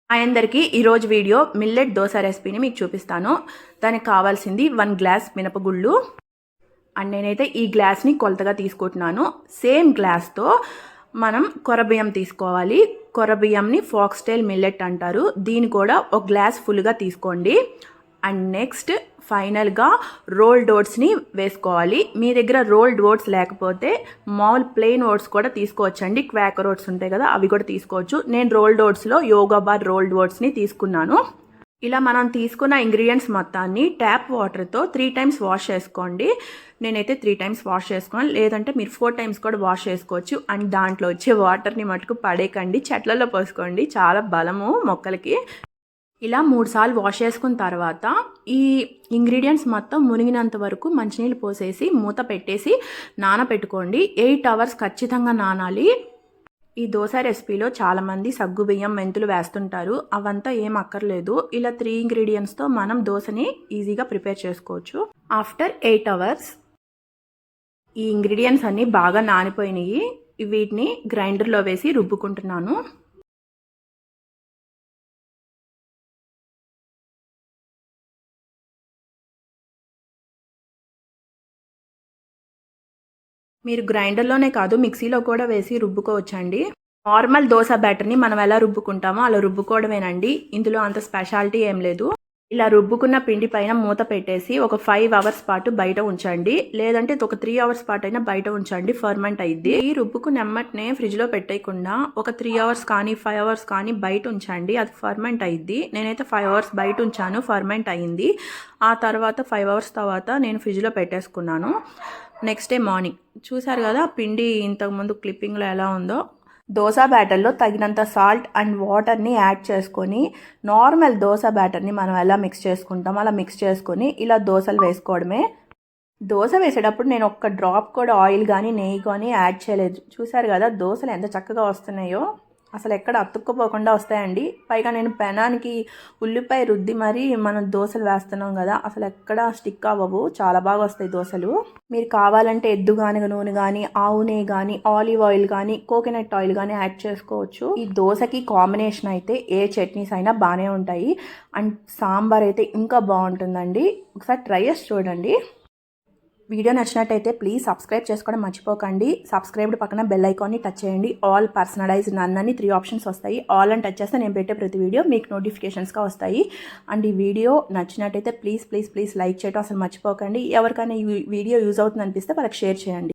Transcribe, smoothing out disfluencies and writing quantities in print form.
అందరికీ ఈరోజు video millet dosa రెసిపీని మీకు చూపిస్తాను. దానికి కావాల్సింది 1 గ్లాస్ మినపగుళ్ళు. అండ్ నేనైతే ఈ గ్లాస్ని కొలతగా తీసుకుంటున్నాను. సేమ్ గ్లాస్తో మనం కొరబియ్యం తీసుకోవాలి. కొరబియ్యంని ఫాక్స్టైల్ మిల్లెట్ అంటారు. దీన్ని కూడా ఒక గ్లాస్ ఫుల్గా తీసుకోండి. అండ్ నెక్స్ట్ ఫైనల్గా రోల్డ్ ఓట్స్ని వేసుకోవాలి. మీ దగ్గర రోల్డ్ ఓట్స్ లేకపోతే మామూలు ప్లెయిన్ ఓట్స్ కూడా తీసుకోవచ్చండి. క్వాకర్ ఓట్స్ ఉంటాయి కదా, అవి కూడా తీసుకోవచ్చు. నేను రోల్డ్ ఓట్స్లో యోగా బార్ రోల్డ్ ఓట్స్ని తీసుకున్నాను. ఇలా మనం తీసుకున్న ఇంగ్రీడియంట్స్ మొత్తాన్ని ట్యాప్ వాటర్తో 3 టైమ్స్ వాష్ చేసుకోండి. నేనైతే 3 టైమ్స్ వాష్ చేసుకోవాలి, లేదంటే మీరు 4 టైమ్స్ కూడా వాష్ చేసుకోవచ్చు. అండ్ దాంట్లో వచ్చే వాటర్ని మటుకు పడేకండి, చెట్లలో పోసుకోండి. చాలా బలము మొక్కలకి. ఇలా 3 సార్లు వాష్ చేసుకున్న తర్వాత ఈ ఇంగ్రీడియంట్స్ మొత్తం మునిగినంత వరకు మంచినీళ్ళు పోసేసి మూత పెట్టేసి నానబెట్టుకోండి. 8 అవర్స్ ఖచ్చితంగా నానాలి. ఈ దోశ రెసిపీలో చాలామంది సగ్గుబియ్యం, మెంతులు వేస్తుంటారు. అవంతా ఏం అక్కర్లేదు. ఇలా 3 ఇంగ్రీడియంట్స్తో మనం దోశని ఈజీగా ప్రిపేర్ చేసుకోవచ్చు. ఆఫ్టర్ 8 అవర్స్ ఈ ఇంగ్రీడియంట్స్ అన్నీ బాగా నానిపోయినాయి. వీటిని గ్రైండర్లో వేసి రుబ్బుకుంటున్నాను. మీరు గ్రైండర్లోనే కాదు మిక్సీలో కూడా వేసి రుబ్బుకోవచ్చండి. నార్మల్ దోశ బ్యాటర్ని మనం ఎలా రుబ్బుకుంటామో అలా రుబ్బుకోవడమేనండి. ఇందులో అంత స్పెషాలిటీ ఏం లేదు. ఇలా రుబ్బుకున్న పిండి పైన మూత పెట్టేసి ఒక 5 అవర్స్ పాటు బయట ఉంచండి, లేదంటే ఒక 3 అవర్స్ పాటు అయినా బయట ఉంచండి. ఫర్మెంట్ అయ్యిద్ది. ఈ రుబ్బుకున్న ఎమ్మటనే ఫ్రిడ్జ్లో పెట్టేయకుండా ఒక 3 అవర్స్ కానీ 5 అవర్స్ కానీ బయట ఉంచండి. అది ఫర్మెంట్ అయ్యిద్ది. నేనైతే 5 అవర్స్ బయట ఉంచాను, ఫర్మెంట్ అయ్యింది. ఆ తర్వాత 5 అవర్స్ తర్వాత నేను ఫ్రిడ్జ్లో పెట్టేసుకున్నాను. నెక్స్ట్ డే మార్నింగ్ చూసారు కదా పిండి ఇంతకుముందు క్లిప్పింగ్లో ఎలా ఉందో. దోశ బ్యాటర్లో తగినంత సాల్ట్ అండ్ వాటర్ని యాడ్ చేసుకొని నార్మల్ దోశ బ్యాటర్ని మనం ఎలా మిక్స్ చేసుకుంటాం అలా మిక్స్ చేసుకొని ఇలా దోశలు వేసుకోవడమే. దోశ వేసేటప్పుడు నేను ఒక్క డ్రాప్ కూడా ఆయిల్ కానీ నెయ్యి కానీ యాడ్ చేయలేదు. చూసారు కదా దోశలు ఎంత చక్కగా వస్తున్నాయో, అసలు ఎక్కడ అతుక్కుపోకుండా వస్తాయండి. పైగా నేను పెనానికి ఉల్లిపాయ రుద్ది మరీ మనం దోశలు వేస్తున్నాం కదా, అసలు ఎక్కడ స్టిక్ అవ్వవు. చాలా బాగా వస్తాయి దోశలు. మీరు కావాలంటే ఎద్దుగానుగ నూనె కానీ, ఆవు నెయ్యి కానీ, ఆలివ్ ఆయిల్ కానీ, కోకోనట్ ఆయిల్ కానీ యాడ్ చేసుకోవచ్చు. ఈ దోశకి కాంబినేషన్ అయితే ఏ చట్నీస్ అయినా బాగానే ఉంటాయి. అండ్ సాంబార్ అయితే ఇంకా బాగుంటుందండి. ఒకసారి ట్రై చేసి చూడండి. వీడియో నచ్చినట్టయితే ప్లీజ్ సబ్స్క్రైబ్ చేసుకోవడం మర్చిపోకండి. సబ్స్క్రైబ్డ్ పక్కన బెల్ ఐకాన్ని టచ్ చేయండి. ఆల్ పర్సనలైజ్ నన్ అని 3 ఆప్షన్స్ వస్తాయి. ఆల్ అని టచ్ చేస్తే నేను పెట్టే ప్రతి వీడియో మీకు నోటిఫికేషన్స్గా వస్తాయి. అండ్ ఈ వీడియో నచ్చినట్టయితే ప్లీజ్ లైక్ చేయడం అసలు మర్చిపోకండి. ఎవరికైనా ఈ వీడియో యూజ్ అవుతుంది అనిపిస్తే వాళ్ళకి షేర్ చేయండి.